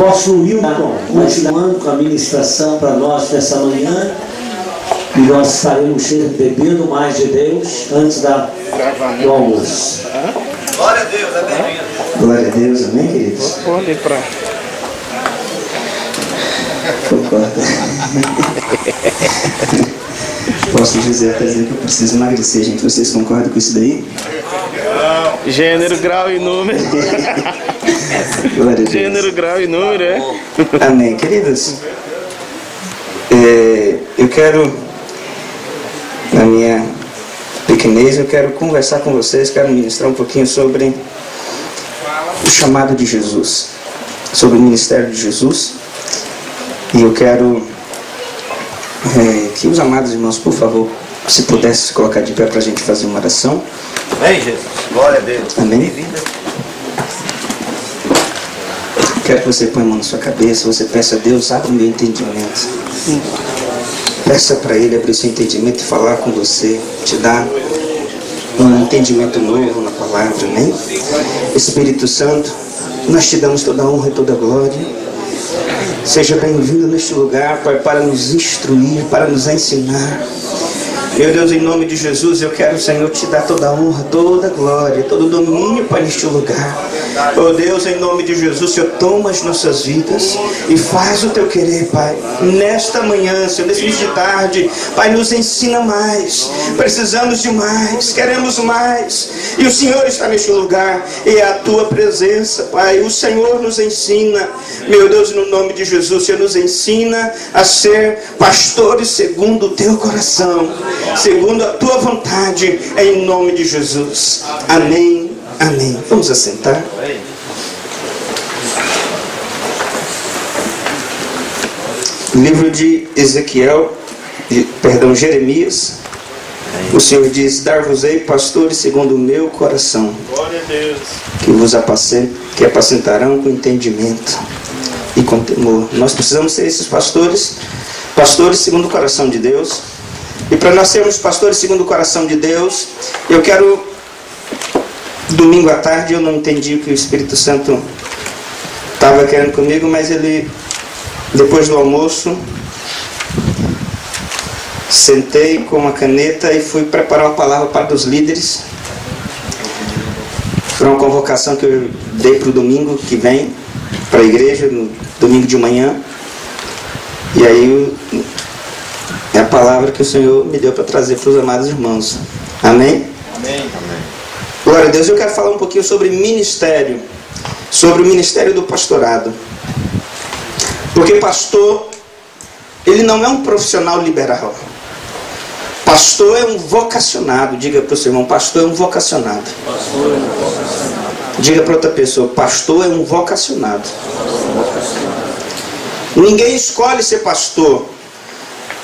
apóstolo Wilton, continuando com a ministração para nós dessa manhã. E nós estaremos bebendo mais de Deus antes do almoço. Glória a Deus, amém. Glória a Deus, amém, queridos? Responde para. Concordo. Posso dizer até dizer que eu preciso emagrecer, gente. Vocês concordam com isso daí? Gênero, grau e número. Glória a Deus. Gênero, grau e número, é? Amém, queridos. Eu quero, na minha pequenez, eu quero conversar com vocês, quero ministrar um pouquinho sobre o chamado de Jesus, sobre o ministério de Jesus. E eu quero que os amados irmãos, por favor, se pudessem se colocar de pé para a gente fazer uma oração. Amém, Jesus. Glória a Deus. Amém. Quero que você ponha a mão na sua cabeça, você peça a Deus, abre o meu entendimento. Peça para Ele abrir o seu entendimento e falar com você, te dar um entendimento novo na palavra, amém? Espírito Santo, nós te damos toda a honra e toda a glória. Seja bem-vindo neste lugar, Pai, para nos instruir, para nos ensinar. Meu Deus, em nome de Jesus, eu quero, Senhor, te dar toda a honra, toda a glória, todo o domínio para este lugar. Oh Deus, em nome de Jesus, Senhor, toma as nossas vidas e faz o teu querer, Pai. Nesta manhã, Senhor, nesse início de tarde, Pai, nos ensina mais. Precisamos de mais, queremos mais. E o Senhor está neste lugar e é a tua presença, Pai. O Senhor nos ensina, meu Deus, no nome de Jesus, Senhor, nos ensina a ser pastores segundo o teu coração, segundo a tua vontade, em nome de Jesus. Amém. Amém. Vamos assentar. Livro de Jeremias. O Senhor diz: dar-vos-ei pastores segundo o meu coração, Glória a Deus. que apacentarão com entendimento e com temor. Nós precisamos ser esses pastores segundo o coração de Deus. E para nós sermos pastores segundo o coração de Deus, eu quero, domingo à tarde, eu não entendi o que o Espírito Santo estava querendo comigo, mas ele, depois do almoço, sentei com uma caneta e fui preparar uma palavra para os líderes. Foi uma convocação que eu dei para o domingo que vem, para a igreja, no domingo de manhã. E aí é a palavra que o Senhor me deu para trazer para os amados irmãos. Amém? Amém. Glória a Deus. Eu quero falar um pouquinho sobre ministério, sobre o ministério do pastorado. Porque pastor, ele não é um profissional liberal. Pastor é um vocacionado. Diga para o seu irmão: pastor é um vocacionado. Diga para outra pessoa: pastor é um vocacionado. Ninguém escolhe ser pastor.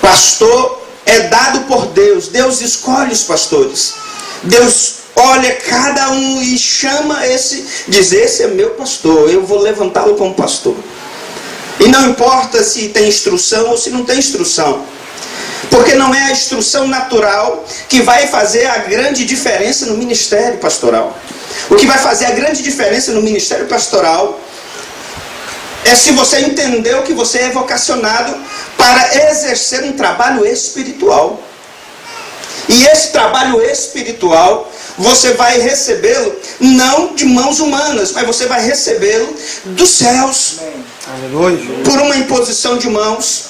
Pastor é dado por Deus. Deus escolhe os pastores. Deus olha cada um e chama diz: esse é meu pastor, eu vou levantá-lo como pastor. E não importa se tem instrução ou se não tem instrução, porque não é a instrução natural que vai fazer a grande diferença no ministério pastoral. O que vai fazer a grande diferença no ministério pastoral é se você entendeu que você é vocacionado para exercer um trabalho espiritual. E esse trabalho espiritual, você vai recebê-lo não de mãos humanas, mas você vai recebê-lo dos céus. Por uma imposição de mãos,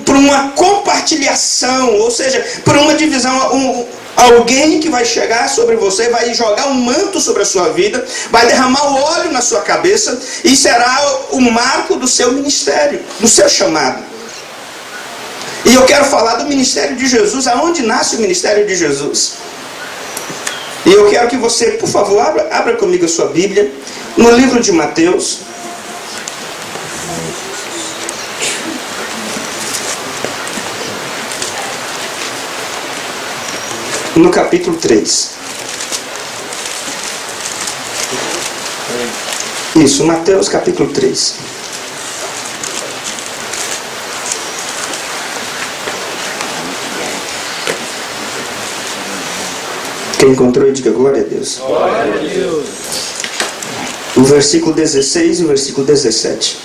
por uma compartilhação, ou seja, por uma divisão. Alguém que vai chegar sobre você, vai jogar um manto sobre a sua vida, vai derramar o óleo na sua cabeça e será o marco do seu ministério, do seu chamado. E eu quero falar do ministério de Jesus. Aonde nasce o ministério de Jesus? E eu quero que você, por favor, abra comigo a sua Bíblia no livro de Mateus. No capítulo 3. Isso, Mateus capítulo 3. Quem encontrou, diga glória a Deus. Glória a Deus. o versículo 16 e o versículo 17.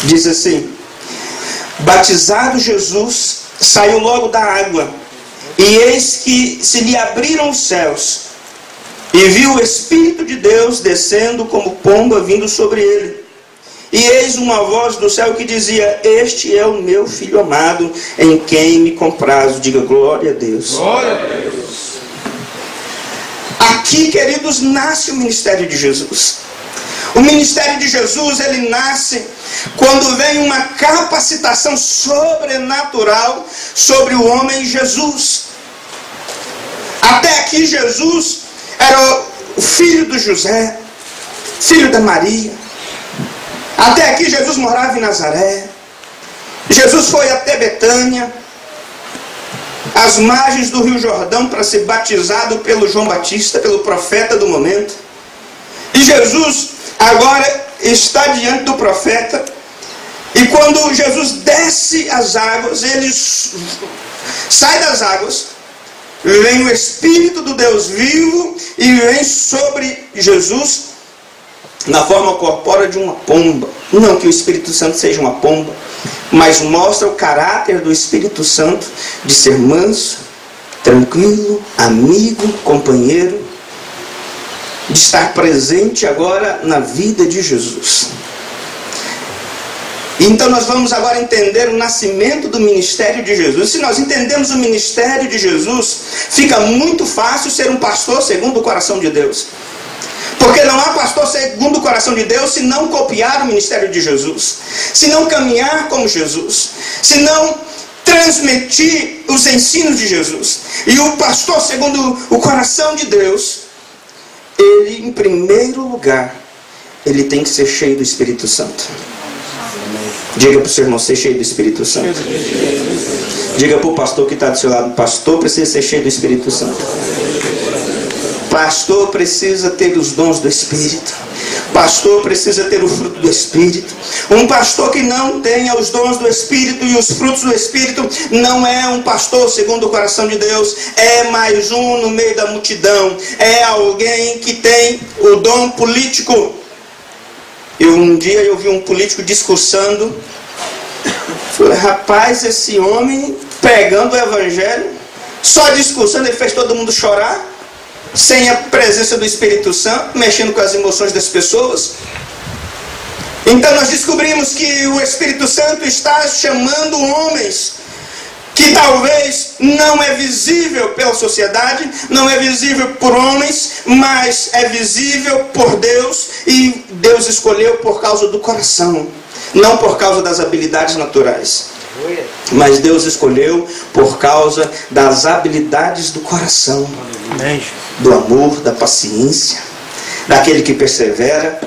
Diz assim: batizado Jesus, saiu logo da água, e eis que se lhe abriram os céus, e viu o Espírito de Deus descendo como pomba vindo sobre ele. E eis uma voz do céu que dizia: este é o meu Filho amado, em quem me comprazo. Diga glória a Deus. Glória a Deus. Aqui, queridos, nasce o ministério de Jesus. O ministério de Jesus, ele nasce quando vem uma capacitação sobrenatural sobre o homem Jesus. Até aqui Jesus era o filho do José, filho da Maria. Até aqui Jesus morava em Nazaré. Jesus foi até Betânia, às margens do Rio Jordão, para ser batizado pelo João Batista, pelo profeta do momento. E Jesus agora está diante do profeta. E quando Jesus desce as águas, ele sai das águas, vem o Espírito do Deus vivo e vem sobre Jesus na forma corpórea de uma pomba. Não que o Espírito Santo seja uma pomba, mas mostra o caráter do Espírito Santo de ser manso, tranquilo, amigo, companheiro, de estar presente agora na vida de Jesus. Então nós vamos agora entender o nascimento do ministério de Jesus. Se nós entendemos o ministério de Jesus, fica muito fácil ser um pastor segundo o coração de Deus. Porque não há pastor segundo o coração de Deus se não copiar o ministério de Jesus, se não caminhar como Jesus, se não transmitir os ensinos de Jesus. E o pastor segundo o coração de Deus, ele, em primeiro lugar, ele tem que ser cheio do Espírito Santo. Diga para o seu irmão, ser cheio do Espírito Santo. Diga para o pastor que está do seu lado: pastor precisa ser cheio do Espírito Santo. Pastor precisa ter os dons do Espírito. Pastor precisa ter o fruto do Espírito. Um pastor que não tenha os dons do Espírito e os frutos do Espírito não é um pastor segundo o coração de Deus. É mais um no meio da multidão. É alguém que tem o dom político. Um dia eu vi um político discursando. Falei: rapaz, esse homem pregando o evangelho, só discursando, ele fez todo mundo chorar, sem a presença do Espírito Santo, mexendo com as emoções das pessoas. Então nós descobrimos que o Espírito Santo está chamando homens que talvez não é visível pela sociedade, não é visível por homens, mas é visível por Deus, e Deus escolheu por causa do coração, não por causa das habilidades naturais, mas Deus escolheu por causa das habilidades do coração, do amor, da paciência, daquele que persevera,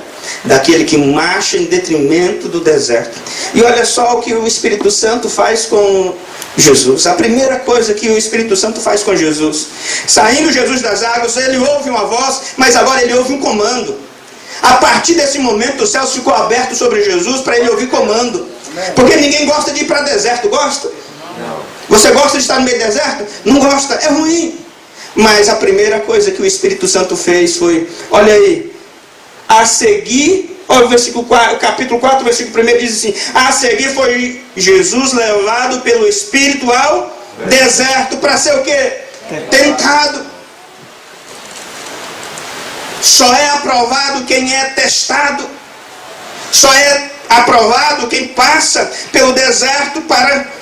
daquele que marcha em detrimento do deserto. E olha só o que o Espírito Santo faz com Jesus. A primeira coisa que o Espírito Santo faz com Jesus: saindo Jesus das águas, ele ouve uma voz, mas agora ele ouve um comando. A partir desse momento o céu ficou aberto sobre Jesus para ele ouvir comando. Porque ninguém gosta de ir para deserto, gosta? Não. Você gosta de estar no meio do deserto? Não gosta, é ruim. Mas a primeira coisa que o Espírito Santo fez foi, olha aí, a seguir, olha o versículo 4, capítulo 4, versículo 1 diz assim: a seguir foi Jesus levado pelo Espírito ao deserto para ser o quê? Tentado. Só é aprovado quem é testado. Só é aprovado quem passa pelo deserto para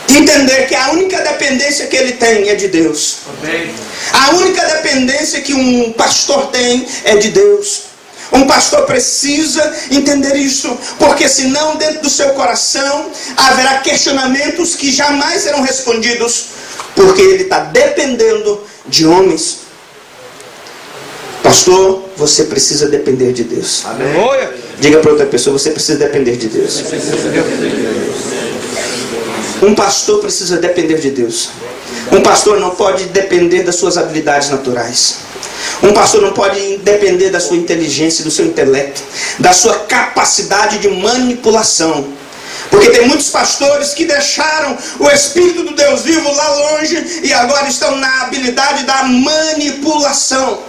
entender que a única dependência que ele tem é de Deus. Amém. A única dependência que um pastor tem é de Deus. Um pastor precisa entender isso, porque senão dentro do seu coração haverá questionamentos que jamais serão respondidos, porque ele está dependendo de homens. Pastor, você precisa depender de Deus. Amém. Diga para outra pessoa: você precisa depender de Deus. Um pastor precisa depender de Deus. Um pastor não pode depender das suas habilidades naturais. Um pastor não pode depender da sua inteligência, do seu intelecto, da sua capacidade de manipulação. Porque tem muitos pastores que deixaram o Espírito do Deus vivo lá longe e agora estão na habilidade da manipulação.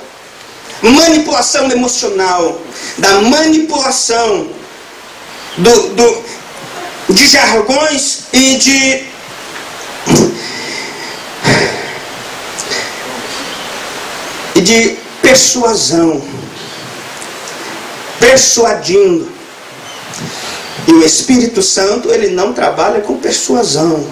Manipulação emocional, da manipulação de jargões e de persuasão, persuadindo. E o Espírito Santo, ele não trabalha com persuasão.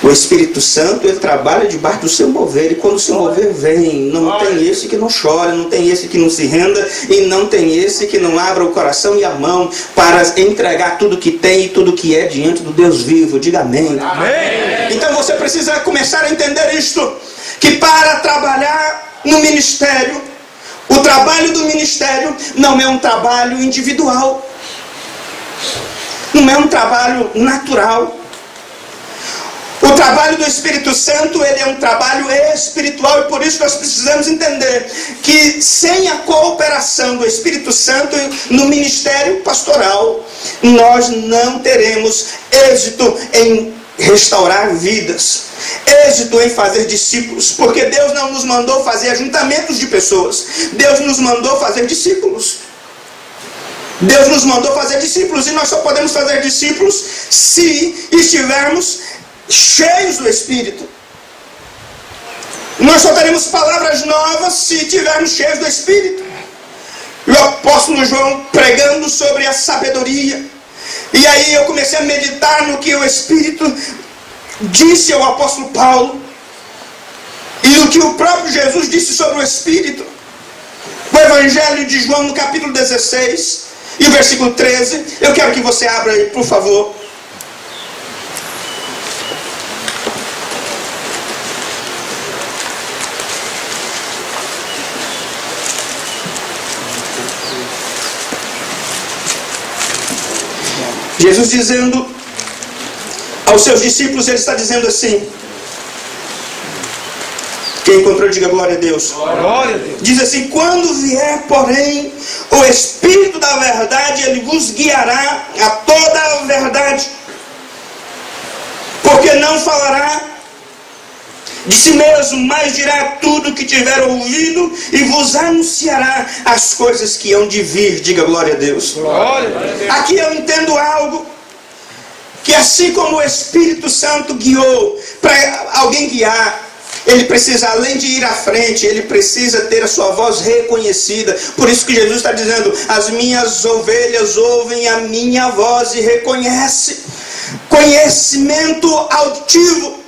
O Espírito Santo, ele trabalha debaixo do seu mover. E quando o seu mover vem, não tem esse que não chora, não tem esse que não se renda, e não tem esse que não abra o coração e a mão para entregar tudo que tem e tudo que é diante do Deus vivo. Diga amém. Amém. Então você precisa começar a entender isto, que para trabalhar no ministério, o trabalho do ministério não é um trabalho individual. Não é um trabalho natural. O trabalho do Espírito Santo, ele é um trabalho espiritual, e por isso nós precisamos entender que sem a cooperação do Espírito Santo no ministério pastoral, nós não teremos êxito em restaurar vidas, êxito em fazer discípulos, porque Deus não nos mandou fazer ajuntamentos de pessoas, Deus nos mandou fazer discípulos. Deus nos mandou fazer discípulos, e nós só podemos fazer discípulos se estivermos cheios do Espírito. Nós só teremos palavras novas se estivermos cheios do Espírito. E o apóstolo João pregando sobre a sabedoria, e aí eu comecei a meditar no que o Espírito disse ao apóstolo Paulo, e no que o próprio Jesus disse sobre o Espírito. O Evangelho de João, no capítulo 16 e o versículo 13, eu quero que você abra aí, por favor. Jesus dizendo aos seus discípulos, ele está dizendo assim, quem encontrou, diga glória a Deus. Glória a Deus. Diz assim: quando vier, porém, o Espírito da verdade, ele vos guiará a toda a verdade, porque não falará de si mesmo, mas dirá tudo que tiver ouvido e vos anunciará as coisas que hão de vir. Diga glória a Deus. Glória a Deus. Aqui eu entendo algo, que assim como o Espírito Santo guiou, para alguém guiar, ele precisa, além de ir à frente, ele precisa ter a sua voz reconhecida. Por isso que Jesus está dizendo: as minhas ovelhas ouvem a minha voz e reconhecem. Conhecimento auditivo.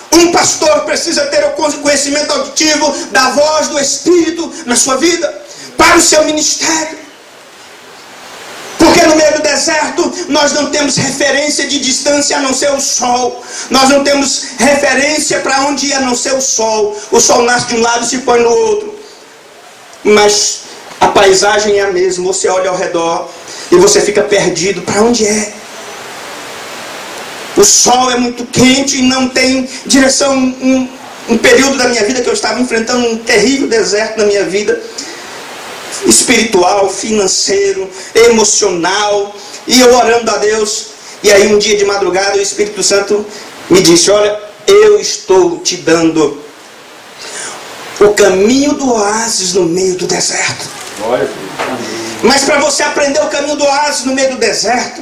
Um pastor precisa ter o conhecimento auditivo da voz do Espírito na sua vida, para o seu ministério. Porque no meio do deserto nós não temos referência de distância a não ser o sol. Nós não temos referência para onde ir a não ser o sol. O sol nasce de um lado e se põe no outro. Mas a paisagem é a mesma. Você olha ao redor e você fica perdido. Para onde é? O sol é muito quente e não tem direção. Um período da minha vida que eu estava enfrentando um terrível deserto na minha vida, espiritual, financeiro, emocional, e eu orando a Deus. E aí um dia de madrugada o Espírito Santo me disse: olha, eu estou te dando o caminho do oásis no meio do deserto. Mas para você aprender o caminho do oásis no meio do deserto,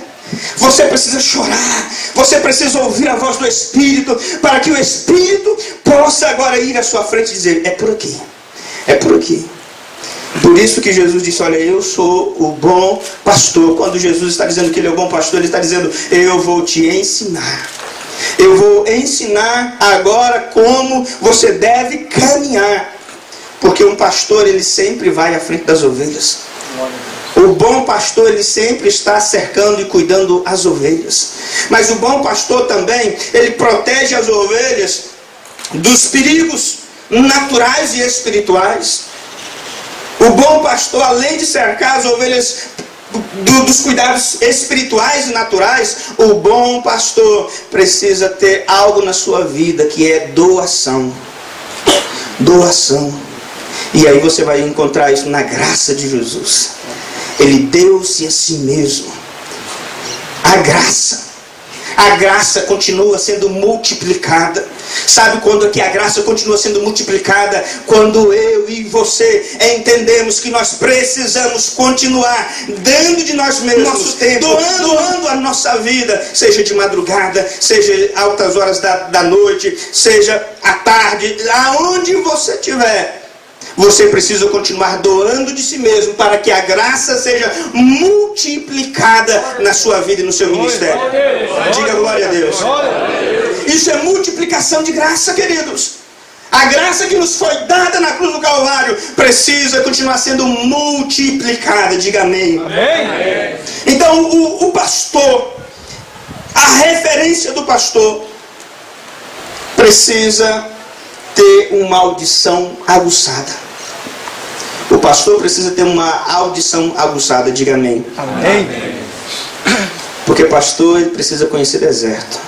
você precisa chorar, você precisa ouvir a voz do Espírito, para que o Espírito possa agora ir à sua frente e dizer: é por aqui, é por aqui. Por isso que Jesus disse: olha, eu sou o bom pastor. Quando Jesus está dizendo que ele é o bom pastor, ele está dizendo: eu vou te ensinar. Eu vou ensinar agora como você deve caminhar. Porque um pastor, ele sempre vai à frente das ovelhas. O bom pastor, ele sempre está cercando e cuidando as ovelhas. Mas o bom pastor também, ele protege as ovelhas dos perigos naturais e espirituais. O bom pastor, além de cercar as ovelhas dos cuidados espirituais e naturais, o bom pastor precisa ter algo na sua vida, que é doação. Doação. E aí você vai encontrar isso na graça de Jesus. Ele deu-se a si mesmo. A graça continua sendo multiplicada. Sabe quando é que a graça continua sendo multiplicada? Quando eu e você entendemos que nós precisamos continuar dando de nós mesmos, nosso tempo, doando a nossa vida, seja de madrugada, seja altas horas da noite, seja à tarde, aonde você estiver. Você precisa continuar doando de si mesmo para que a graça seja multiplicada na sua vida e no seu ministério. Diga glória a Deus. Isso é multiplicação de graça, queridos. A graça que nos foi dada na cruz do Calvário precisa continuar sendo multiplicada. Diga amém. Então o pastor, a referência do pastor, precisa ter uma audição aguçada. O pastor precisa ter uma audição aguçada, diga amém. Amém. Porque pastor, ele precisa conhecer deserto.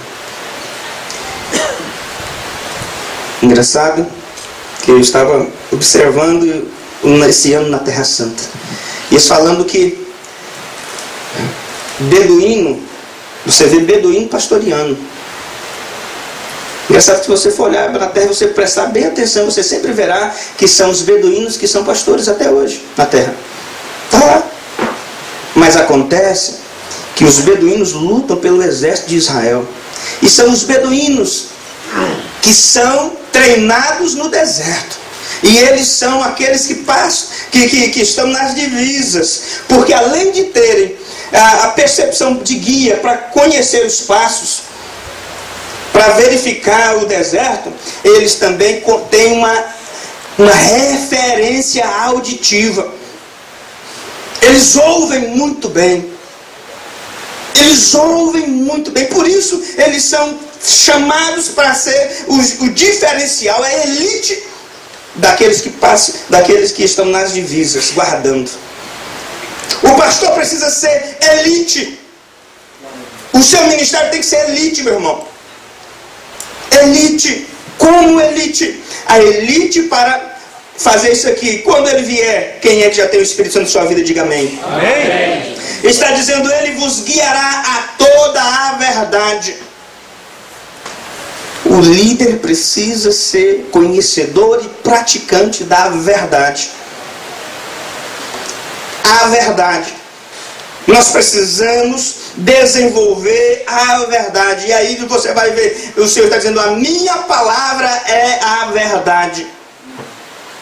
Engraçado que eu estava observando esse ano na Terra Santa. E eles falando que beduíno, você vê beduíno pastoreando. Engraçado que se você for olhar para a terra, você prestar bem atenção, você sempre verá que são os beduínos que são pastores até hoje na terra. Está lá. Mas acontece que os beduínos lutam pelo exército de Israel. E são os beduínos que são treinados no deserto. E eles são aqueles que passam, que estão nas divisas. Porque além de terem a percepção de guia para conhecer os passos, para verificar o deserto, eles também têm uma referência auditiva. Eles ouvem muito bem. Eles ouvem muito bem. Por isso eles são chamados para ser o diferencial, a elite daqueles que passam, daqueles que estão nas divisas, guardando. O pastor precisa ser elite. O seu ministério tem que ser elite, meu irmão. Elite. Como elite? A elite para fazer isso aqui. Quando ele vier, quem é que já tem o Espírito Santo na sua vida? Diga amém. Amém. Está dizendo, ele vos guiará a toda a verdade. O líder precisa ser conhecedor e praticante da verdade. A verdade. Nós precisamos desenvolver a verdade. E aí você vai ver, o Senhor está dizendo, a minha palavra é a verdade.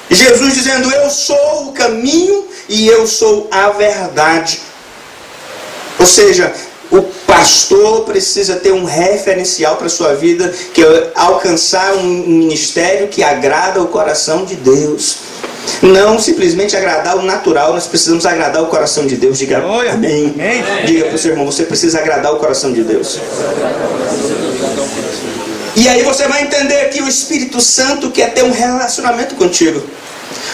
Jesus dizendo, eu sou o caminho e eu sou a verdade. Ou seja, o pastor precisa ter um referencial para a sua vida, que é alcançar um ministério que agrada o coração de Deus. Não simplesmente agradar o natural, nós precisamos agradar o coração de Deus. Diga amém. Diga para o seu irmão, você precisa agradar o coração de Deus. E aí você vai entender que o Espírito Santo quer ter um relacionamento contigo.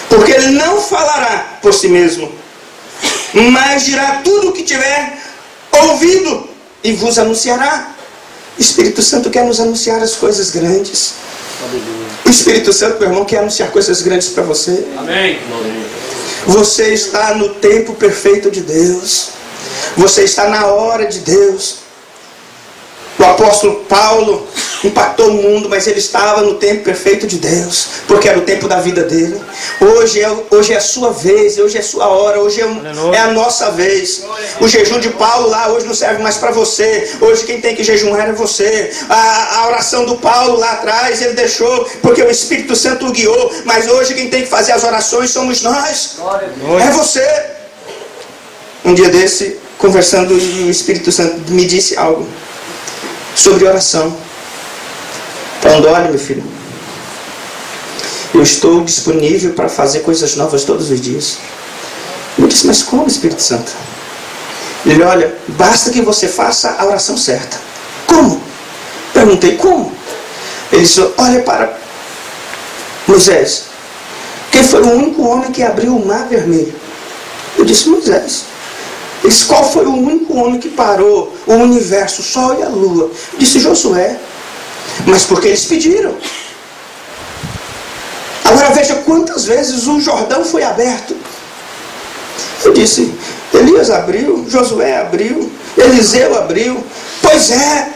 Porque ele não falará por si mesmo, mas dirá tudo o que tiver ouvido e vos anunciará. O Espírito Santo quer nos anunciar as coisas grandes. O Espírito Santo, meu irmão, quer anunciar coisas grandes para você. Amém. Você está no tempo perfeito de Deus. Você está na hora de Deus. O apóstolo Paulo impactou o mundo, mas ele estava no tempo perfeito de Deus, porque era o tempo da vida dele. Hoje é a sua vez, hoje é a sua hora, hoje é a nossa vez. O jejum de Paulo lá hoje não serve mais para você. Hoje quem tem que jejuar é você. A oração do Paulo lá atrás ele deixou porque o Espírito Santo o guiou, mas hoje quem tem que fazer as orações somos nós. É você. Um dia desse, conversando, o Espírito Santo me disse algo sobre oração. Falando, olha meu filho, eu estou disponível para fazer coisas novas todos os dias. Eu disse, mas como, Espírito Santo? Ele, olha, basta que você faça a oração certa. Como? Perguntei, como? Ele disse, olha para Moisés, quem foi o único homem que abriu o mar vermelho? Eu disse, Moisés. Ele disse, qual foi o único homem que parou o universo, o sol e a lua? Eu disse, Josué. Mas porque eles pediram. Agora veja quantas vezes o Jordão foi aberto. Eu disse, Elias abriu, Josué abriu, Eliseu abriu. Pois é.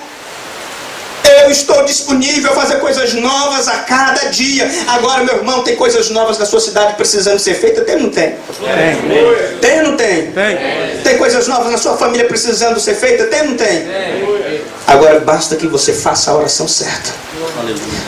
Eu estou disponível a fazer coisas novas a cada dia. Agora, meu irmão, tem coisas novas na sua cidade precisando ser feitas? Tem ou não tem? Tem ou não tem? Tem coisas novas na sua família precisando ser feitas? Tem ou não tem? Agora, basta que você faça a oração certa.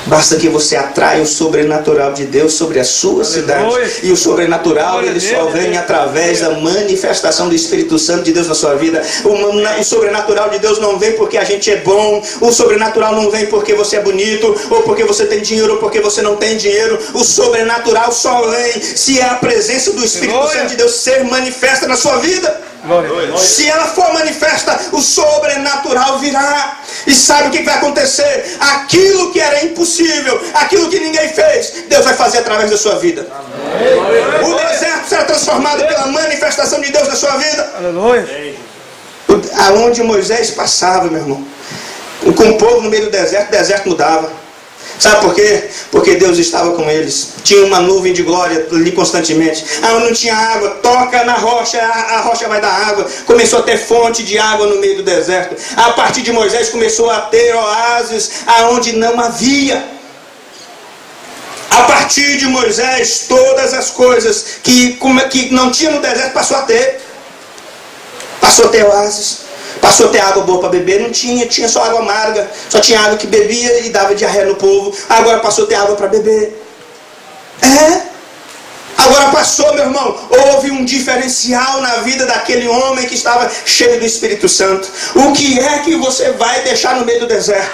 Basta que você atraia o sobrenatural de Deus sobre a sua cidade. E o sobrenatural, ele só vem através da manifestação do Espírito Santo de Deus na sua vida. O sobrenatural de Deus não vem porque a gente é bom. O sobrenatural não vem porque você é bonito, ou porque você tem dinheiro, ou porque você não tem dinheiro. O sobrenatural só vem se é a presença do Espírito Santo de Deus ser manifesta na sua vida. Se ela for manifesta, o sobrenatural virá. E sabe o que vai acontecer? Aquilo que era impossível, aquilo que ninguém fez, Deus vai fazer através da sua vida. O deserto será transformado pela manifestação de Deus na sua vida. Aonde Moisés passava, meu irmão, com o povo no meio do deserto, o deserto mudava. Sabe por quê? Porque Deus estava com eles. Tinha uma nuvem de glória ali constantemente. Aonde não tinha água, toca na rocha, a rocha vai dar água. Começou a ter fonte de água no meio do deserto. A partir de Moisés começou a ter oásis aonde não havia. A partir de Moisés, todas as coisas que não tinha no deserto passou a ter. Passou a ter oásis. Passou a ter água boa para beber, não tinha só água amarga, só tinha água que bebia e dava diarreia no povo. Agora passou a ter água para beber. Agora passou, meu irmão, houve um diferencial na vida daquele homem que estava cheio do Espírito Santo. O que é que você vai deixar no meio do deserto?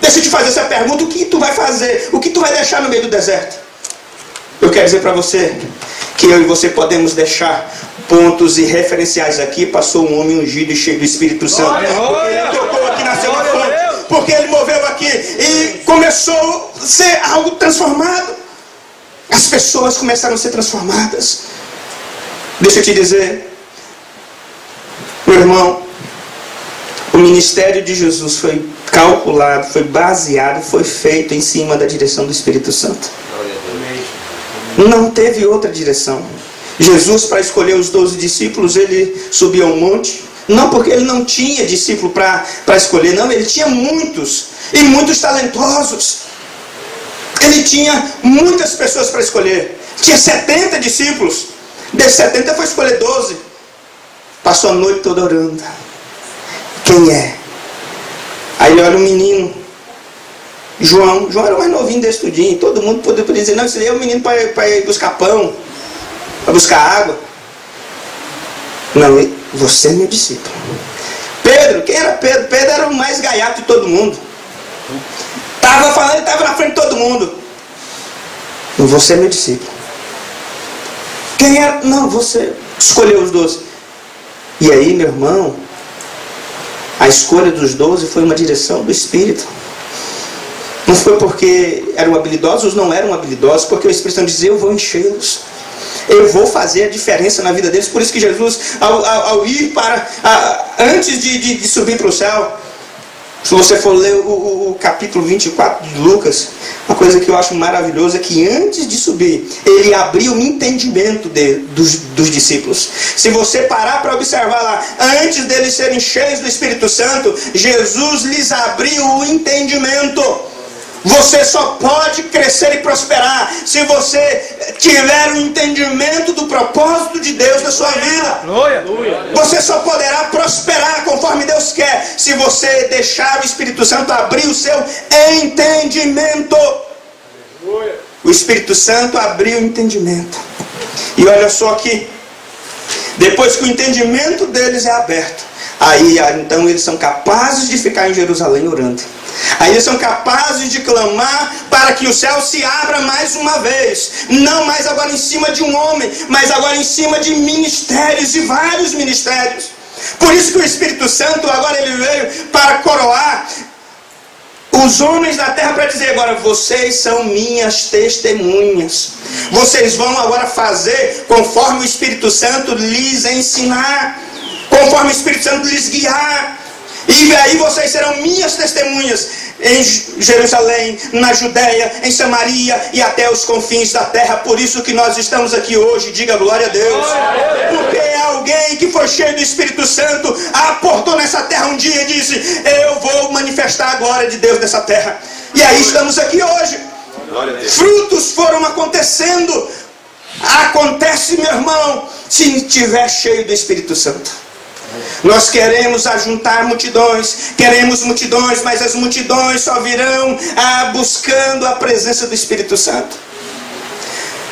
Deixa eu te fazer essa pergunta, o que tu vai fazer? O que tu vai deixar no meio do deserto? Eu quero dizer para você que eu e você podemos deixar pontos e referenciais aqui. Passou um homem ungido e cheio do Espírito Santo. Porque ele tocou aqui, nasceu uma fonte. Porque ele moveu aqui e começou a ser algo transformado. As pessoas começaram a ser transformadas. Deixa eu te dizer, meu irmão, o ministério de Jesus foi calculado, foi baseado, foi feito em cima da direção do Espírito Santo. Não teve outra direção. Jesus, para escolher os 12 discípulos, ele subiu a um monte. Não porque ele não tinha discípulo para escolher, não, ele tinha muitos, e muitos talentosos. Ele tinha muitas pessoas para escolher. Tinha 70 discípulos. Desses 70 foi escolher 12. Passou a noite toda orando. Quem é? Aí ele olha um menino, João era o mais novinho desse tudinho. Todo mundo poderia dizer, não, esse aí é o menino para ir buscar pão, para buscar água. Não, você é meu discípulo. Pedro, quem era Pedro? Pedro era o mais gaiato de todo mundo. Estava falando, estava na frente de todo mundo. Você é meu discípulo. Quem era? Não, você escolheu os 12. E aí, meu irmão, a escolha dos 12 foi uma direção do Espírito. Não foi porque eram habilidosos, não eram habilidosos, porque o Espírito Santo dizia, eu vou enchê-los. Eu vou fazer a diferença na vida deles. Por isso que Jesus, ao ir para, antes de subir para o céu, se você for ler o capítulo 24 de Lucas, uma coisa que eu acho maravilhosa é que antes de subir, ele abriu o entendimento dos discípulos. Se você parar para observar lá, antes deles serem cheios do Espírito Santo, Jesus lhes abriu o entendimento. Você só pode crescer e prosperar se você tiver o entendimento do propósito de Deus na sua vida. Você só poderá prosperar conforme Deus quer se você deixar o Espírito Santo abrir o seu entendimento. O Espírito Santo abriu o entendimento. E olha só que depois que o entendimento deles é aberto, aí então eles são capazes de ficar em Jerusalém orando. Aí eles são capazes de clamar para que o céu se abra mais uma vez. Não mais agora em cima de um homem, mas agora em cima de ministérios, de vários ministérios. Por isso que o Espírito Santo agora ele veio para coroar os homens da terra, para dizer agora, vocês são minhas testemunhas. Vocês vão agora fazer conforme o Espírito Santo lhes ensinar, conforme o Espírito Santo lhes guiar. E aí vocês serão minhas testemunhas em Jerusalém, na Judéia, em Samaria e até os confins da terra. Por isso que nós estamos aqui hoje. Diga glória a Deus. Porque alguém alguém que foi cheio do Espírito Santo, aportou nessa terra um dia e disse: eu vou manifestar a glória de Deus nessa terra. E aí estamos aqui hoje. Frutos foram acontecendo. Acontece, meu irmão, se estiver cheio do Espírito Santo. Nós queremos ajuntar multidões, queremos multidões, mas as multidões só virão buscando a presença do Espírito Santo.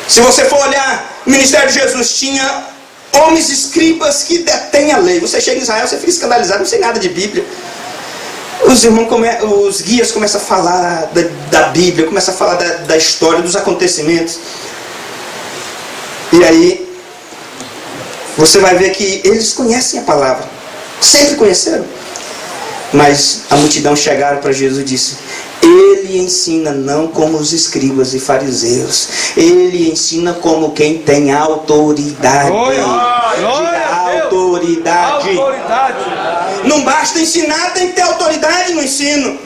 Se você for olhar, o ministério de Jesus tinha homens escribas que detêm a lei. Você chega em Israel, você fica escandalizado, não sei nada de Bíblia. Os guias começam a falar da Bíblia, começam a falar da história, dos acontecimentos. E aí você vai ver que eles conhecem a palavra, sempre conheceram. Mas a multidão chegaram para Jesus e disse: ele ensina não como os escribas e fariseus, ele ensina como quem tem autoridade. Autoridade. Não basta ensinar, tem que ter autoridade no ensino.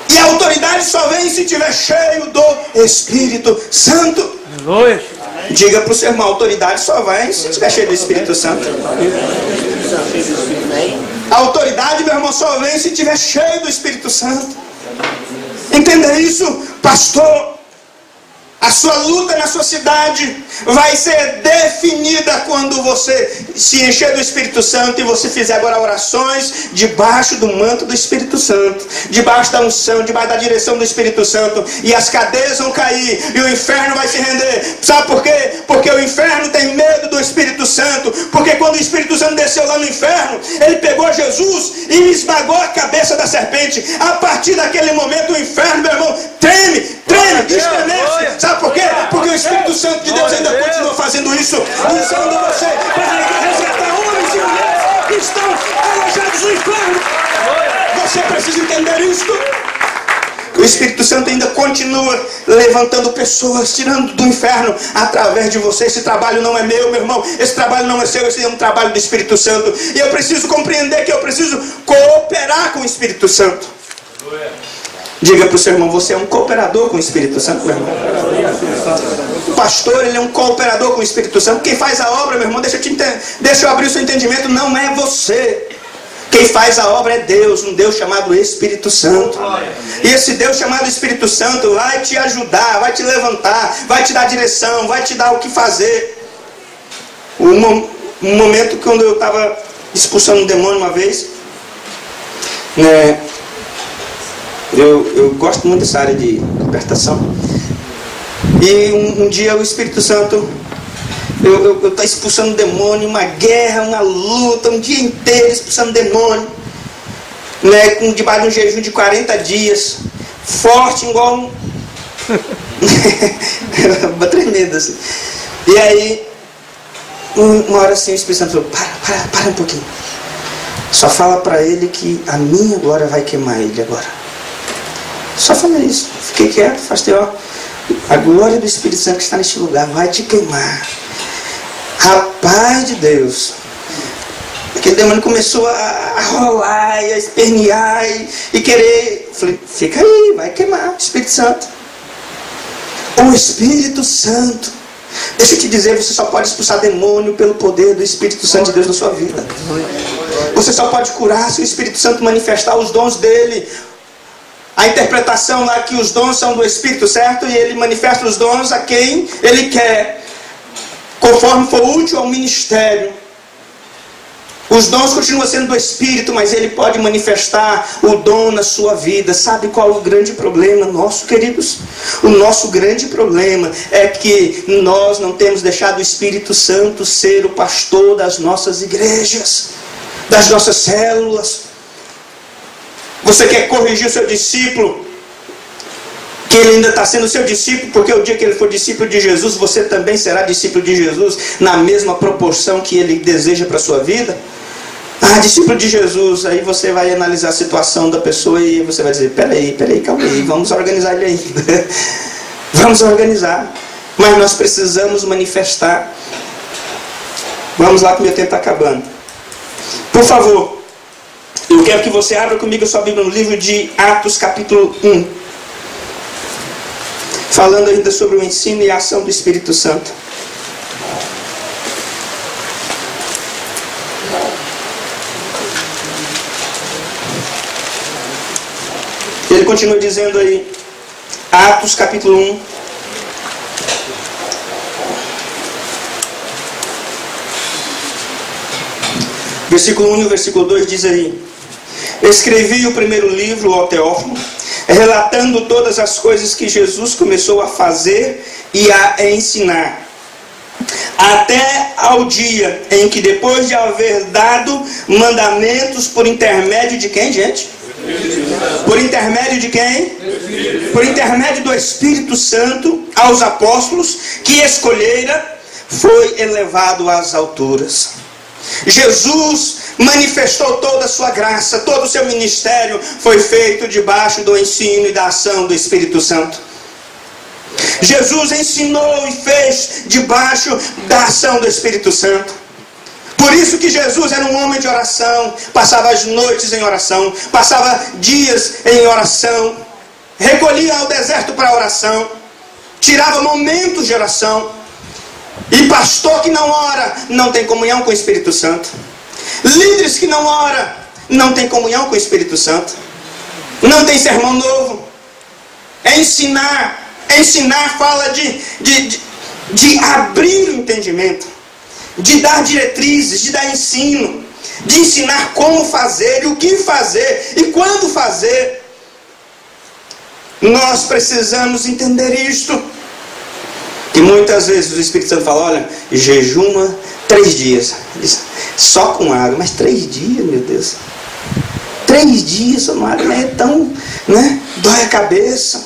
E a autoridade só vem se estiver cheio do Espírito Santo. Diga para o seu irmão: a autoridade só vai se estiver cheio do Espírito Santo. A autoridade, meu irmão, só vem se estiver cheio do Espírito Santo. Entenda isso, pastor. A sua luta na sua cidade vai ser definida quando você se encher do Espírito Santo e você fizer agora orações debaixo do manto do Espírito Santo, debaixo da unção, debaixo da direção do Espírito Santo, e as cadeias vão cair e o inferno vai se render. Sabe por quê? Porque o inferno tem medo do Espírito Santo. Porque quando o Espírito Santo desceu lá no inferno, ele pegou Jesus e esmagou a cabeça da serpente. A partir daquele momento o inferno, meu irmão, treme, estremece. Sabe por quê? Porque o Espírito Santo de Deus ainda continua fazendo isso, usando você para resgatar homens e mulheres que estão alojados no inferno. Você precisa entender isso. O Espírito Santo ainda continua levantando pessoas, tirando do inferno através de você. Esse trabalho não é meu, meu irmão. Esse trabalho não é seu, esse é um trabalho do Espírito Santo. E eu preciso compreender que eu preciso cooperar com o Espírito Santo. Diga para o seu irmão: você é um cooperador com o Espírito Santo, meu irmão. O pastor, ele é um cooperador com o Espírito Santo. Quem faz a obra, meu irmão, deixa eu abrir o seu entendimento, não é você. Quem faz a obra é Deus, um Deus chamado Espírito Santo. E esse Deus chamado Espírito Santo vai te ajudar, vai te levantar, vai te dar direção, vai te dar o que fazer. Um momento quando eu estava expulsando um demônio uma vez, né? Eu gosto muito dessa área de libertação. E um dia o Espírito Santo, eu estou expulsando demônio, uma guerra, uma luta, um dia inteiro expulsando demônio, né, debaixo de um jejum de 40 dias, forte igual um... tremendo assim. E aí, uma hora assim o Espírito Santo falou: para um pouquinho. Só fala para ele que a minha glória vai queimar ele agora. Só falei isso. Fiquei quieto, afastei, ó. A glória do Espírito Santo que está neste lugar vai te queimar. Rapaz de Deus. Aquele demônio começou a rolar e a espernear e querer. Falei: fica aí, vai queimar. Espírito Santo. O Espírito Santo. Deixa eu te dizer, você só pode expulsar demônio pelo poder do Espírito Santo de Deus na sua vida. Você só pode curar se o Espírito Santo manifestar os dons dele. A interpretação lá que os dons são do Espírito, certo? E ele manifesta os dons a quem ele quer, conforme for útil ao ministério. Os dons continuam sendo do Espírito, mas ele pode manifestar o dom na sua vida. Sabe qual é o grande problema nosso, queridos? O nosso grande problema é que nós não temos deixado o Espírito Santo ser o pastor das nossas igrejas, das nossas células. Você quer corrigir o seu discípulo, que ele ainda está sendo seu discípulo, porque o dia que ele for discípulo de Jesus, você também será discípulo de Jesus, na mesma proporção que ele deseja para a sua vida? Discípulo de Jesus. Aí você vai analisar a situação da pessoa e você vai dizer: peraí, calma aí, vamos organizar ele ainda. Vamos organizar. Mas nós precisamos manifestar. Vamos lá que o meu tempo está acabando. Por favor, eu quero que você abra comigo a sua Bíblia no livro de Atos, capítulo 1. Falando ainda sobre o ensino e a ação do Espírito Santo. Ele continua dizendo aí, Atos capítulo 1. Versículo 1 e versículo 2 diz aí: escrevi o primeiro livro ao Teófilo, relatando todas as coisas que Jesus começou a fazer e a ensinar, até ao dia em que, depois de haver dado mandamentos por intermédio de quem, gente? Por intermédio de quem? Por intermédio do Espírito Santo, aos apóstolos que escolhera, foi elevado às alturas. Jesus manifestou toda a sua graça, todo o seu ministério foi feito debaixo do ensino e da ação do Espírito Santo. Jesus ensinou e fez debaixo da ação do Espírito Santo. Por isso que Jesus era um homem de oração, passava as noites em oração, passava dias em oração, recolhia ao deserto para oração, tirava momentos de oração. E pastor que não ora, não tem comunhão com o Espírito Santo. Líderes que não oram, não tem comunhão com o Espírito Santo. Não tem sermão novo. Ensinar fala de abrir o entendimento, de dar diretrizes, de dar ensino, de ensinar como fazer, e o que fazer, e quando fazer. Nós precisamos entender isto. E muitas vezes o Espírito Santo fala, olha, jejuma 3 dias. Diz, só com água, mas 3 dias, meu Deus. 3 dias só com água, não é tão, né? Dói a cabeça.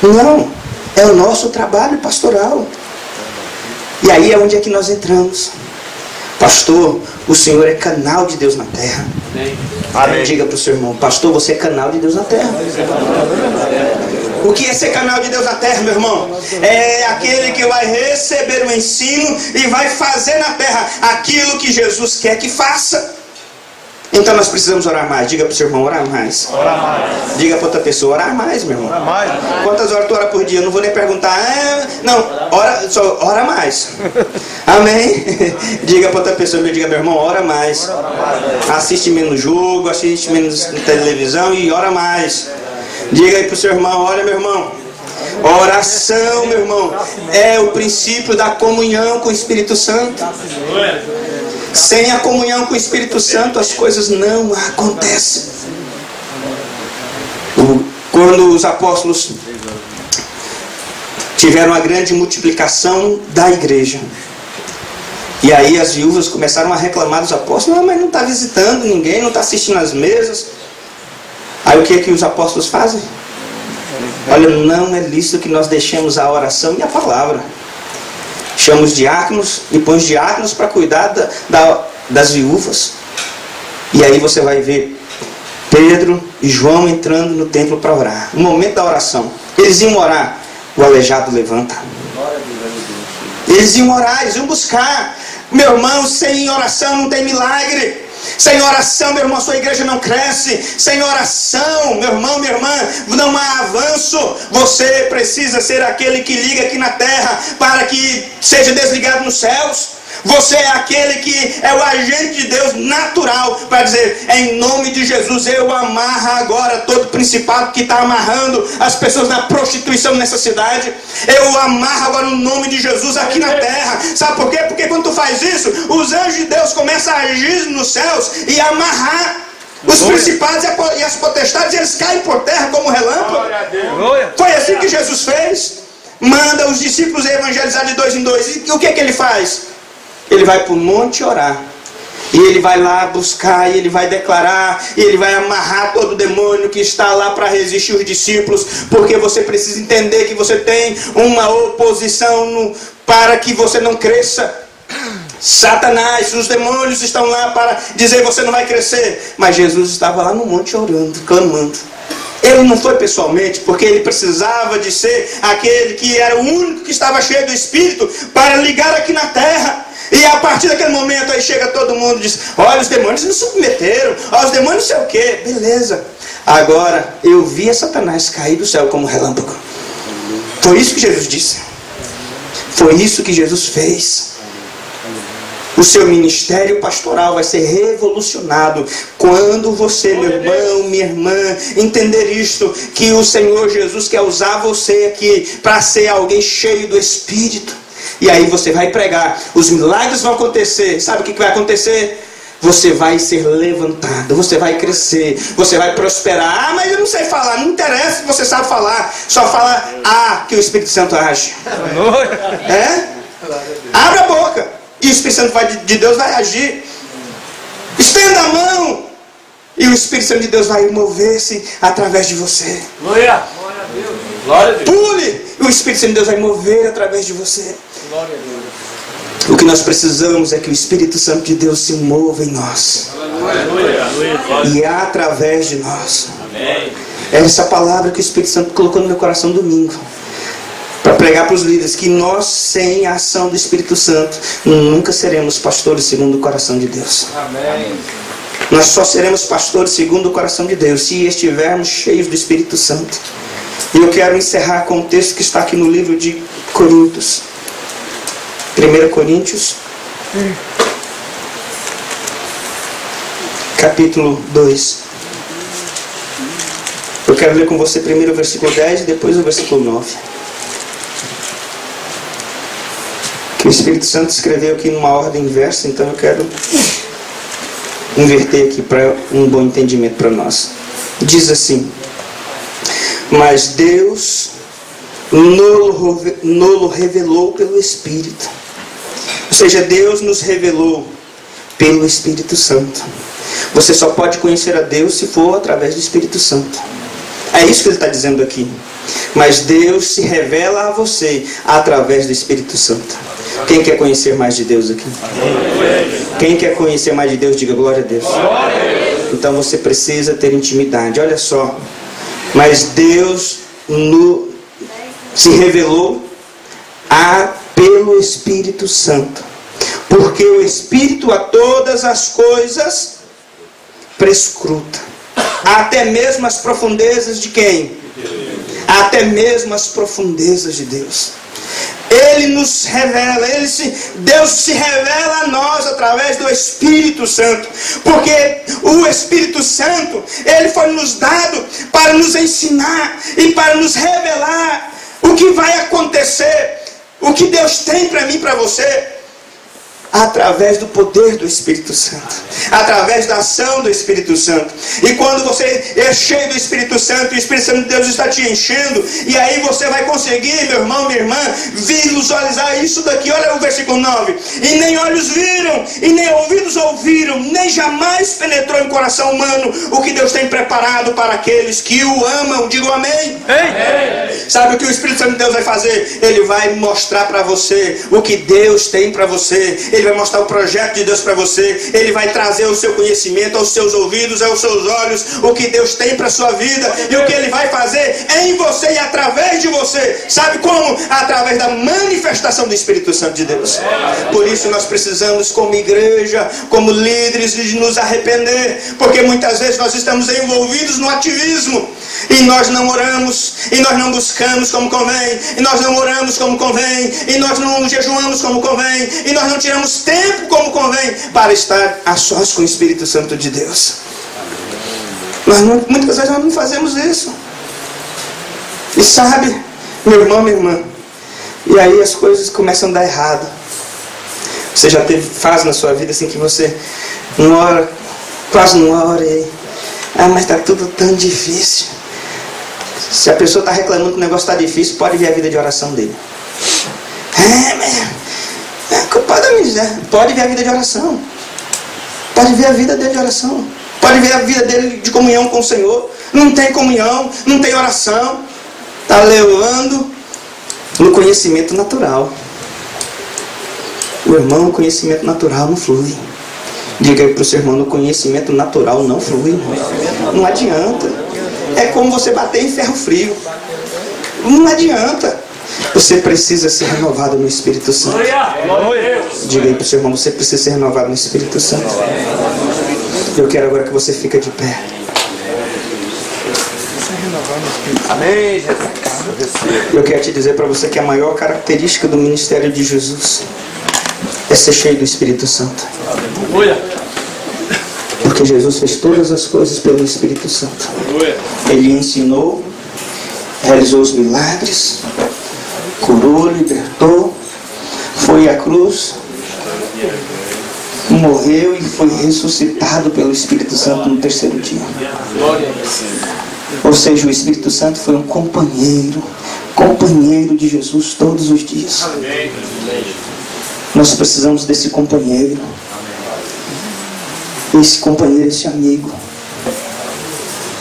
Não, é o nosso trabalho pastoral. E aí é onde é que nós entramos. Pastor, o Senhor é canal de Deus na terra. Amém. Diga para o seu irmão, pastor, você é canal de Deus na terra. O que é ser canal de Deus na terra, meu irmão? É aquele que vai receber o ensino e vai fazer na terra aquilo que Jesus quer que faça. Então nós precisamos orar mais. Diga para o seu irmão, orar mais. Orar mais. Diga para outra pessoa, orar mais, meu irmão. Orar mais. Quantas horas tu ora por dia? Eu não vou nem perguntar. Não, ora mais. Amém? Diga para outra pessoa, diga, meu irmão, ora mais. Assiste menos jogo, assiste menos televisão e ora mais. Diga aí para o seu irmão, olha, meu irmão, oração, meu irmão, é o princípio da comunhão com o Espírito Santo. Sem a comunhão com o Espírito Santo, as coisas não acontecem. Quando os apóstolos tiveram a grande multiplicação da igreja, e aí as viúvas começaram a reclamar dos apóstolos, não, mas não está visitando ninguém, não está assistindo às mesas. Aí o que é que os apóstolos fazem? Olha, não é lícito que nós deixemos a oração e a palavra. Chama os diáconos e põe os diáconos para cuidar das viúvas. E aí você vai ver Pedro e João entrando no templo para orar. No momento da oração, eles iam orar, o aleijado levanta. Eles iam orar, eles iam buscar. Meu irmão, sem oração não tem milagre. Sem oração, meu irmão, sua igreja não cresce. Sem oração, meu irmão, minha irmã, não há avanço. Você precisa ser aquele que liga aqui na terra para que seja desligado nos céus. Você é aquele que é o agente de Deus natural para dizer, em nome de Jesus, eu amarro agora todo principado que está amarrando as pessoas na prostituição nessa cidade. Eu amarro agora no nome de Jesus aqui na terra. Sabe por quê? Porque quando tu faz isso, os anjos de Deus começam a agir nos céus e amarrar os principados e as potestades, eles caem por terra como relâmpago. Foi assim que Jesus fez. Manda os discípulos evangelizar de 2 em 2. E o que é que ele faz? Ele vai para o monte orar. E ele vai lá buscar, e ele vai declarar, e ele vai amarrar todo o demônio que está lá para resistir os discípulos. Porque você precisa entender que você tem uma oposição para que você não cresça. Satanás, os demônios estão lá para dizer você não vai crescer. Mas Jesus estava lá no monte orando, clamando. Ele não foi pessoalmente, porque ele precisava de ser aquele que era o único que estava cheio do Espírito para ligar aqui na terra. E a partir daquele momento aí chega todo mundo e diz, olha, os demônios não submeteram, olha, os demônios não sei o quê. Beleza. Agora, eu vi Satanás cair do céu como relâmpago. Foi isso que Jesus disse. Foi isso que Jesus fez. O seu ministério pastoral vai ser revolucionado quando você, meu irmão, minha irmã, entender isto, que o Senhor Jesus quer usar você aqui para ser alguém cheio do Espírito. E aí você vai pregar, os milagres vão acontecer. Sabe o que vai acontecer? Você vai ser levantado, você vai crescer, você vai prosperar. Ah, mas eu não sei falar. Não interessa se você sabe falar. Só fala que o Espírito Santo age. Abra a boca e o Espírito Santo de Deus vai agir. Estenda a mão e o Espírito Santo de Deus vai mover-se através de você. Glória a Deus. Glória a Deus. Pule e o Espírito Santo de Deus vai mover através de você. Glória a Deus. O que nós precisamos é que o Espírito Santo de Deus se mova em nós. E através de nós. É essa palavra que o Espírito Santo colocou no meu coração domingo. Para pregar para os líderes que nós, sem a ação do Espírito Santo, nunca seremos pastores segundo o coração de Deus. Nós só seremos pastores segundo o coração de Deus se estivermos cheios do Espírito Santo. E eu quero encerrar com o texto que está aqui no livro de Coríntios. 1 Coríntios, capítulo 2. Eu quero ler com você primeiro o versículo 10 e depois o versículo 9. Que o Espírito Santo escreveu aqui numa ordem inversa, então eu quero inverter aqui para um bom entendimento para nós. Diz assim: mas Deus nos revelou pelo Espírito. Ou seja, Deus nos revelou pelo Espírito Santo. Você só pode conhecer a Deus se for através do Espírito Santo. É isso que ele está dizendo aqui. Mas Deus se revela a você através do Espírito Santo. Quem quer conhecer mais de Deus aqui? Quem quer conhecer mais de Deus, diga glória a Deus. Então você precisa ter intimidade. Olha só. Mas Deus se revelou pelo Espírito Santo. Porque o Espírito a todas as coisas prescruta. Até mesmo as profundezas de quem? Até mesmo as profundezas de Deus. Ele nos revela, Deus se revela a nós através do Espírito Santo. Porque o Espírito Santo, ele foi nos dado para nos ensinar e para nos revelar o que vai acontecer, o que Deus tem para mim e para você. Através do poder do Espírito Santo, através da ação do Espírito Santo. E quando você é cheio do Espírito Santo, e o Espírito Santo de Deus está te enchendo, e aí você vai conseguir, meu irmão, minha irmã, visualizar isso daqui. Olha o versículo 9: e nem olhos viram, e nem ouvidos ouviram, nem jamais penetrou em coração humano o que Deus tem preparado para aqueles que o amam. Digo amém. Sabe o que o Espírito Santo de Deus vai fazer? Ele vai mostrar para você o que Deus tem para você. Ele vai mostrar o projeto de Deus para você. Ele vai trazer o seu conhecimento aos seus ouvidos, aos seus olhos, o que Deus tem para a sua vida. E o que Ele vai fazer em você e através de você. Sabe como? Através da manifestação do Espírito Santo de Deus. Por isso nós precisamos, como igreja, como líderes, de nos arrepender. Porque muitas vezes nós estamos envolvidos no ativismo. E nós não oramos, e nós não buscamos como convém, e nós não oramos como convém, e nós não jejuamos como convém, e nós não tiramos tempo como convém para estar a sós com o Espírito Santo de Deus. Muitas vezes nós não fazemos isso. E sabe, meu irmão, minha irmã, e aí as coisas começam a dar errado. Você já teve fase na sua vida assim que você não ora, quase não ora, e mas está tudo tão difícil. Se a pessoa está reclamando que o negócio está difícil, pode ver a vida de oração dele. Pode ver a vida de oração. Pode ver a vida dele de oração. Pode ver a vida dele de comunhão com o Senhor. Não tem comunhão, não tem oração. Está levando no conhecimento natural. Meu irmão, o conhecimento natural não flui. Diga aí para o seu irmão, no conhecimento natural não flui. Não adianta. É como você bater em ferro frio. Não adianta. Você precisa ser renovado no Espírito Santo. Diga aí para o seu irmão, você precisa ser renovado no Espírito Santo. Eu quero agora que você fique de pé. Amém, Jesus. Eu quero te dizer para você que a maior característica do ministério de Jesus é é ser cheio do Espírito Santo. Porque Jesus fez todas as coisas pelo Espírito Santo. Ele ensinou, realizou os milagres, curou, libertou, foi à cruz, morreu e foi ressuscitado pelo Espírito Santo no terceiro dia. Ou seja, o Espírito Santo foi um companheiro de Jesus todos os dias. Nós precisamos desse companheiro. Esse companheiro, esse amigo.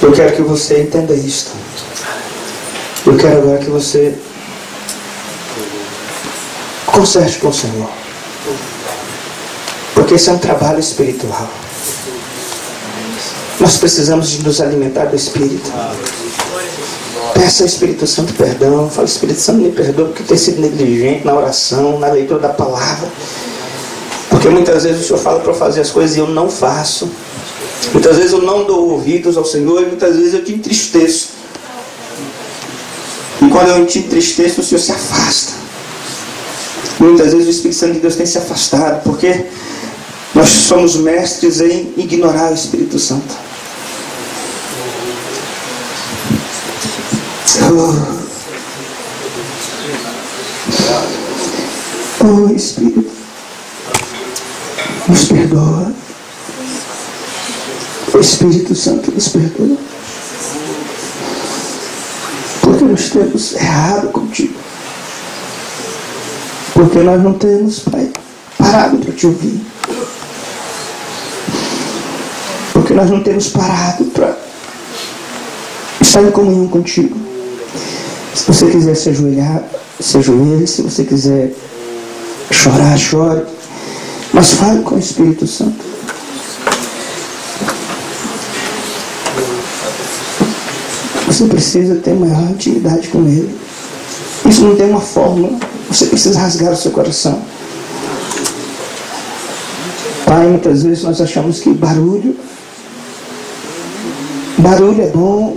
Eu quero que você entenda isto. Eu quero agora que você conserte com o Senhor. Porque esse é um trabalho espiritual. Nós precisamos de nos alimentar do Espírito. Peça ao Espírito Santo perdão. Fala, Espírito Santo, me perdoa porque ter sido negligente na oração, na leitura da palavra. Porque muitas vezes o Senhor fala para eu fazer as coisas e eu não faço. Muitas vezes eu não dou ouvidos ao Senhor e muitas vezes eu te entristeço. E quando eu te entristeço, o Senhor se afasta. Muitas vezes o Espírito Santo de Deus tem se afastado porque nós somos mestres em ignorar o Espírito Santo. Oh Espírito, nos perdoa. O Espírito Santo nos perdoa. Porque nós temos errado contigo. Porque nós não temos, Pai, parado para te ouvir. Porque nós não temos parado para estar em comunhão contigo. Se você quiser se ajoelhar, se ajoelhe. Se você quiser chorar, chore. Mas fale com o Espírito Santo. Você precisa ter maior intimidade com Ele. Isso não tem uma fórmula. Você precisa rasgar o seu coração. Pai, muitas vezes nós achamos que barulho é bom.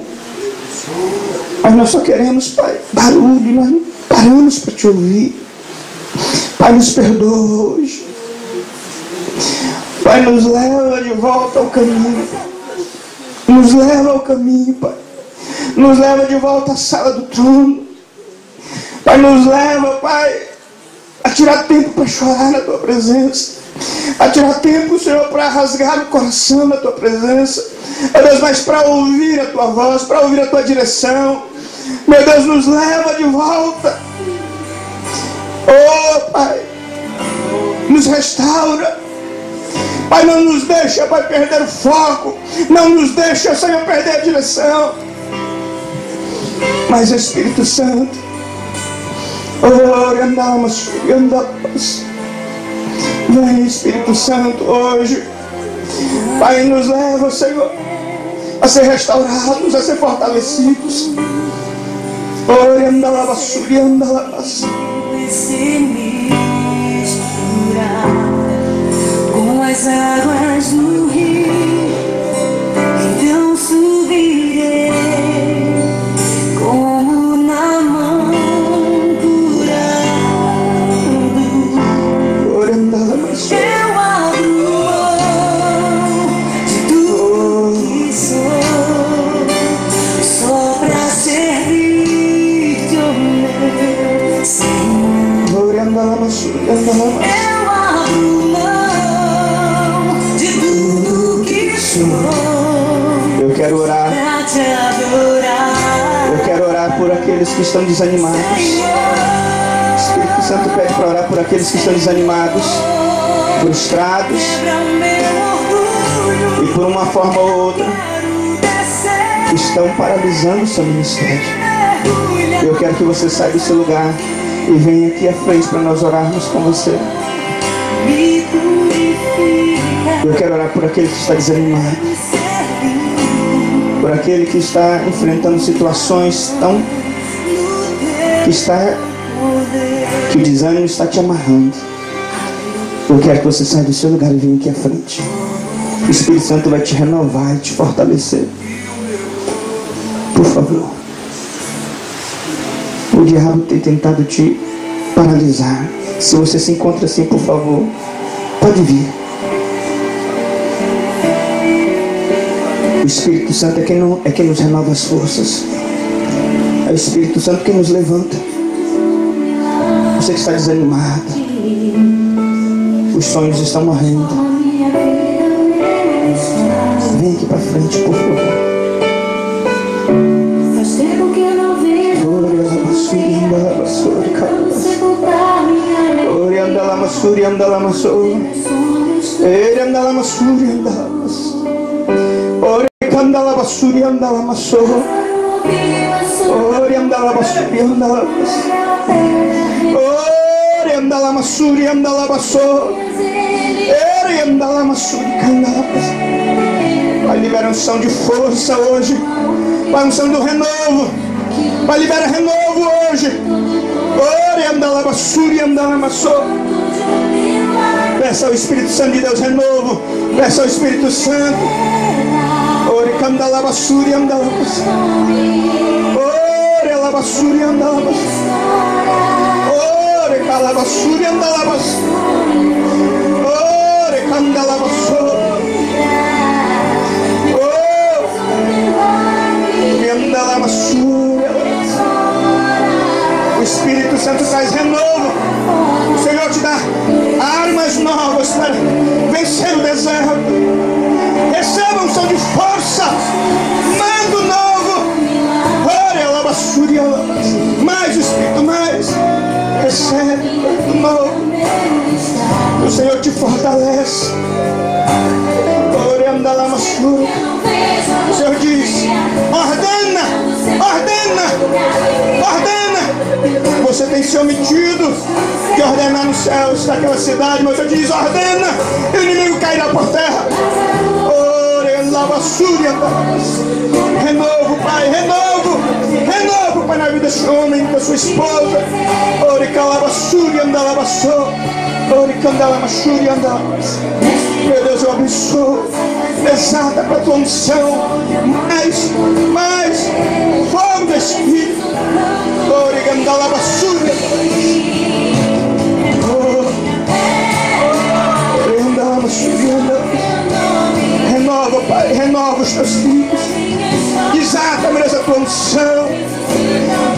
Mas nós só queremos, Pai, barulho. Nós não paramos para te ouvir. Pai, nos perdoa hoje. Pai, nos leva de volta ao caminho. Nos leva ao caminho, Pai. Nos leva de volta à sala do trono. Pai, nos leva, Pai, a tirar tempo para chorar na Tua presença. A tirar tempo, Senhor, para rasgar o coração na Tua presença. Meu Deus, mas para ouvir a Tua voz, para ouvir a Tua direção. Meu Deus, nos leva de volta. Oh, Pai, nos restaura. Pai, não nos deixa, Pai, perder o foco. Não nos deixa, Senhor, perder a direção. Mas, Espírito Santo, vem, Espírito Santo, hoje. Pai, nos leva, Senhor, a ser restaurados, a ser fortalecidos. Se misturar com as águas no rio, então subirei como na mão curando. Eu abro mão de tudo que sou, só pra servir teu meu Senhor. Eu abro mão de tudo que sou. Eu quero orar. Pra te adorar. Eu quero orar por aqueles que estão desanimados. O Espírito Santo pede para orar por aqueles que estão desanimados, frustrados, e por uma forma ou outra que estão paralisando o seu ministério. Eu quero que você saia do seu lugar e venha aqui à frente para nós orarmos com você. Eu quero orar por aquele que está desanimado, por aquele que está enfrentando situações tão que o desânimo está te amarrando. Eu quero que você saia do seu lugar e venha aqui à frente. O Espírito Santo vai te renovar e te fortalecer. Por favor. O diabo tem tentado te paralisar. Se você se encontra assim, por favor, pode vir. O Espírito Santo é quem nos renova as forças. É o Espírito Santo quem nos levanta. Você que está desanimado, os sonhos estão morrendo. Vem aqui para frente, por favor. Faz tempo que eu não vejo sepultar minha Vai liberar unção de força hoje. Vai unção do renovo. Vai liberar renovo hoje. Peça ao Espírito Santo de Deus renovo. Peça ao Espírito Santo. O Espírito Santo traz renovo. O Senhor te dá armas novas para vencer o deserto. Receba um som de força. Mando novo. Mais Espírito, mais. Recebe do novo. O Senhor te fortalece. O Senhor diz: ordena. Você tem se omitido de ordenar nos céus daquela cidade, mas eu diz: ordena, e o inimigo cairá por terra. Renovo, Pai, renovo, Pai, na vida desse homem, da sua esposa. Meu Deus, eu abençoo. Desata para a tua unção. Mais fogo do Espírito. Renova, Pai, renova os teus filhos. Desata, meu Deus, a tua unção.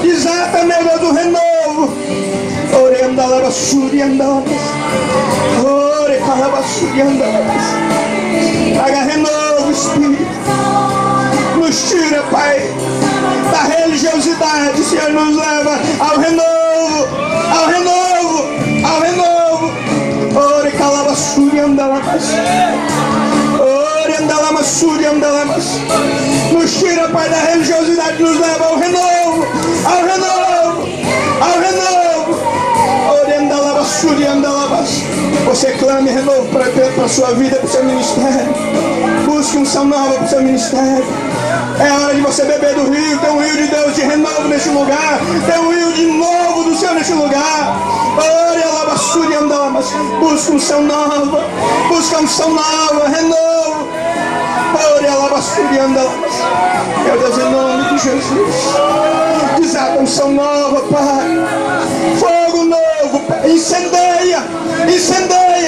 Desata, meu Deus, o renovo. Traga renovo, Espírito. Nos tira, Pai, da religiosidade. Senhor, nos leva ao renovo. Ore calabasuri andalamas. Nos tira, Pai, da religiosidade. Nos leva ao renovo. Ore andalabasuri andalamas. Você clame renovo para a sua vida, para o seu ministério. Busque unção nova para o seu ministério. É hora de você beber do rio. Tem um rio de Deus de renovo neste lugar. Tem um rio de novo do Senhor neste lugar. Ore alabassuri andamas. Busque unção nova. Busca unção nova. Renovo. Ore alabassuri andamas. Meu Deus, em nome de Jesus. Desata unção nova, Pai. Fogo novo, Pai. Incendeia,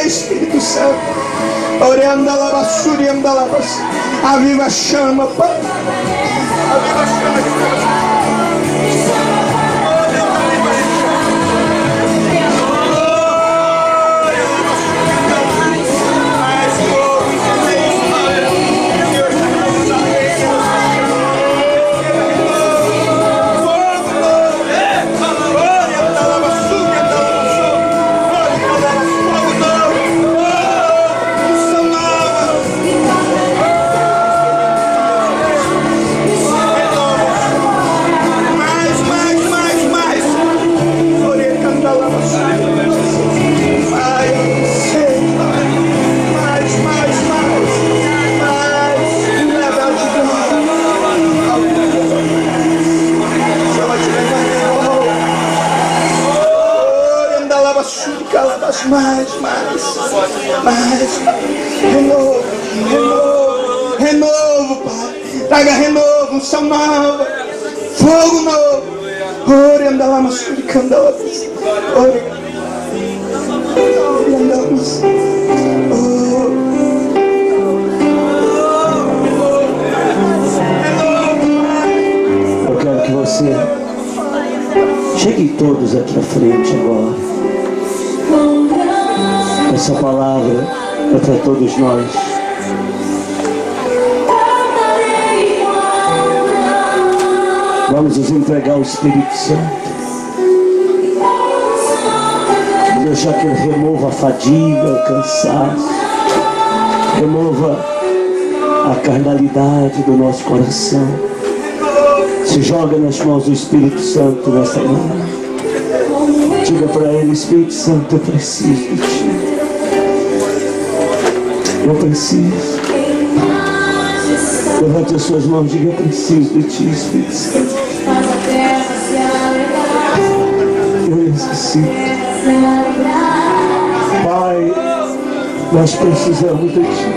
Espírito Santo. Ore andalabassuri andalabas. Aviva a chama, Pai. Aviva a chama de Deus. Mais. Renovo, Pai. Traga renovo, unção nova, fogo novo. Ore andava suricandava. Ore andamos. Eu quero que você cheguem todos aqui à frente agora. Essa palavra é para todos nós. Vamos nos entregar ao Espírito Santo. Deixar que Ele remova a fadiga, o cansaço. Remova a carnalidade do nosso coração. Se joga nas mãos do Espírito Santo nessa manhã. Diga para Ele: Espírito Santo, eu preciso de Ti. Eu preciso. Levante as suas mãos e diga: eu preciso de Ti, Espírito Santo. Eu necessito. Pai, nós precisamos de Ti.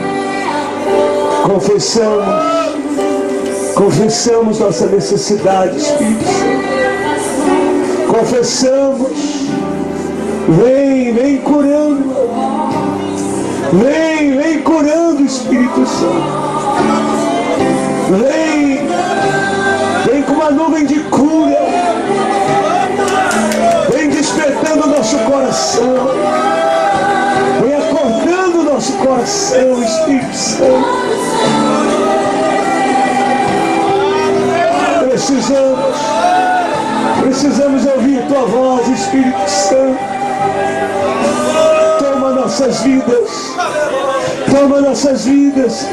Confessamos nossa necessidade, Espírito Santo. Confessamos. Vem curando. Vem curando, Espírito Santo. Vem com uma nuvem de cura. Vem despertando o nosso coração. Vem acordando o nosso coração, Espírito Santo. Precisamos ouvir Tua voz, Espírito Santo. Toma nossas vidas.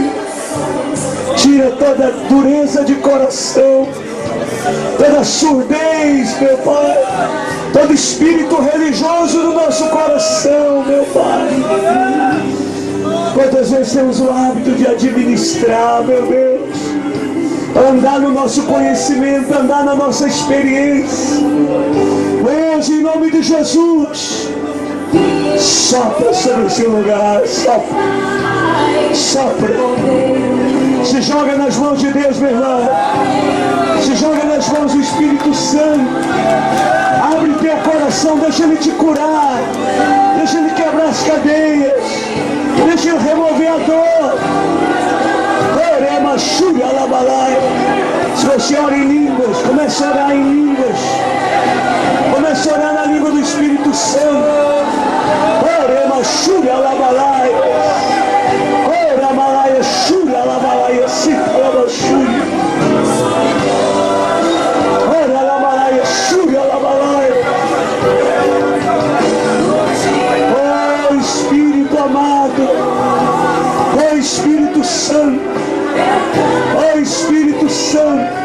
Tira toda dureza de coração, toda surdez, meu Pai, todo espírito religioso no nosso coração, meu Pai. Quantas vezes temos o hábito de administrar, meu Deus, andar no nosso conhecimento, andar na nossa experiência. Hoje, em nome de Jesus, sopra sobre esse lugar, sopra. Se joga nas mãos de Deus, meu irmão. Se joga nas mãos do Espírito Santo. Abre teu coração, deixa Ele te curar. Deixa Ele quebrar as cadeias. Deixa Ele remover a dor. Se você ora em línguas, comece a orar em línguas. Comece a orar na língua do Espírito Santo. Oh Espírito amado, oh Espírito Santo, oh Espírito Santo.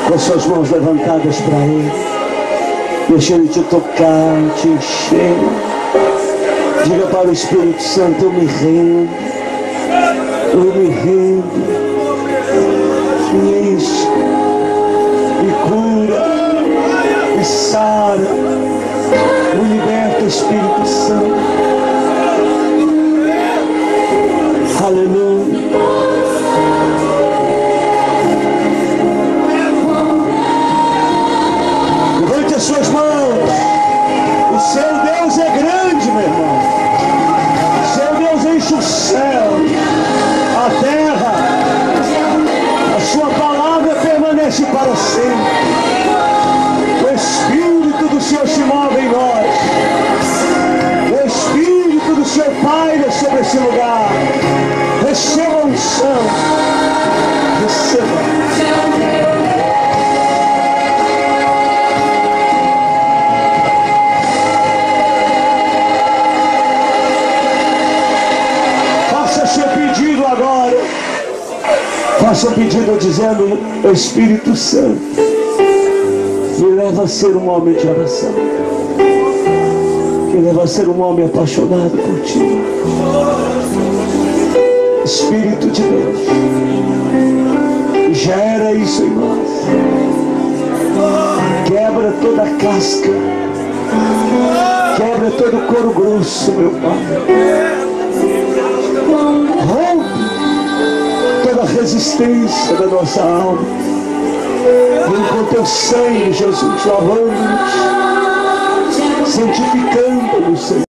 Com suas mãos levantadas para Ele, deixa Ele te tocar, te encher. Diga para o Espírito Santo: eu me rendo, me enche, me cura, me sara, me liberta, Espírito Santo. Aleluia. Levante as suas mãos. O seu Deus é grande, meu irmão. O seu Deus enche o céu, a terra. A sua palavra permanece para sempre. O Espírito do Senhor se move em nós. O Espírito do seu Pai é sobre esse lugar. Receba a unção. Receba. Faça um pedido dizendo: Espírito Santo, me leva a ser um homem de oração, me leva a ser um homem apaixonado por Ti. Espírito de Deus, gera isso em nós. Quebra toda a casca, quebra todo o couro grosso, meu Pai. Rompe toda a resistência da nossa alma. Vem com Teu sangue, Jesus, lavando-nos, santificando-nos, Senhor.